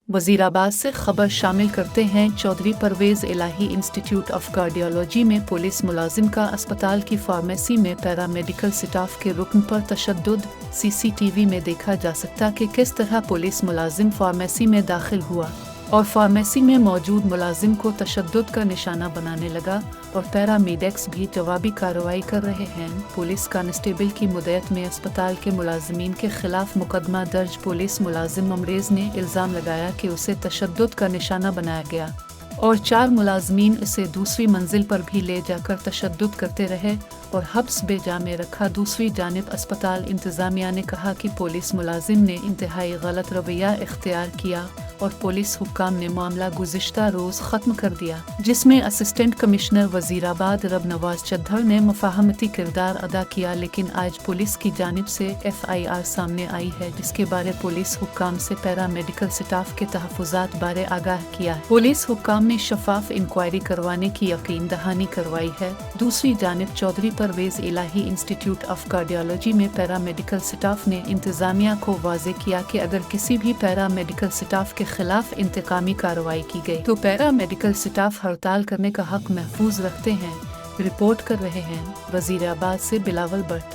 वजीराबाद से खबर शामिल करते हैं। चौधरी परवेज इलाही इंस्टीट्यूट ऑफ कार्डियोलॉजी में पुलिस मुलाजिम का अस्पताल की फार्मेसी में पैरामेडिकल स्टाफ के रुकन पर तशद्दुद। सीसीटीवी में देखा जा सकता कि किस तरह पुलिस मुलाजिम फार्मेसी में दाखिल हुआ और फार्मेसी में मौजूद मुलाजिम को तशद्दुद का निशाना बनाने लगा और पैरामेडिक्स भी जवाबी कार्रवाई कर रहे हैं। पुलिस कांस्टेबल की मुद्दत में अस्पताल के मुलाजिमीन के खिलाफ मुकदमा दर्ज। पुलिस मुलाजिम अमरेज ने इल्ज़ाम लगाया कि उसे तशद्दुद का निशाना बनाया गया और 4 मुलाजमीन इसे दूसरी मंजिल पर भी ले जाकर तशद्दुद करते रहे और हब्स बेजा में रखा। दूसरी जानिब अस्पताल इंतज़ामिया ने कहा कि पुलिस मुलाजिम ने इंतहाई गलत रवैया इख्तियार किया और पुलिस हुक्काम ने मामला गुज़िश्ता रोज़ ख़त्म कर दिया, जिसमें असिस्टेंट कमिश्नर वज़ीराबाद रब नवाज चद्दर ने मुफाहमती किरदार अदा किया। लेकिन आज पुलिस की जानिब से FIR सामने आई है, जिसके बारे पुलिस हुक्काम से पैरामेडिकल स्टाफ के तहफ़्फ़ुज़ात बारे आगाह किया है। पुलिस हुक्काम ने शफाफ इंक्वायरी करवाने की यकीन दहानी करवाई है। दूसरी जानिब चौधरी परवेज इलाही इंस्टीट्यूट ऑफ कार्डियोलॉजी में पैरामेडिकल स्टाफ ने इंतज़ामिया को वाज़े किया कि अगर किसी भी पैरामेडिकल स्टाफ के खिलाफ इंतकामी कार्रवाई की गई तो पैरामेडिकल स्टाफ हड़ताल करने का हक महफूज रखते हैं। रिपोर्ट कर रहे हैं वजीराबाद से बिलावल भट्ट।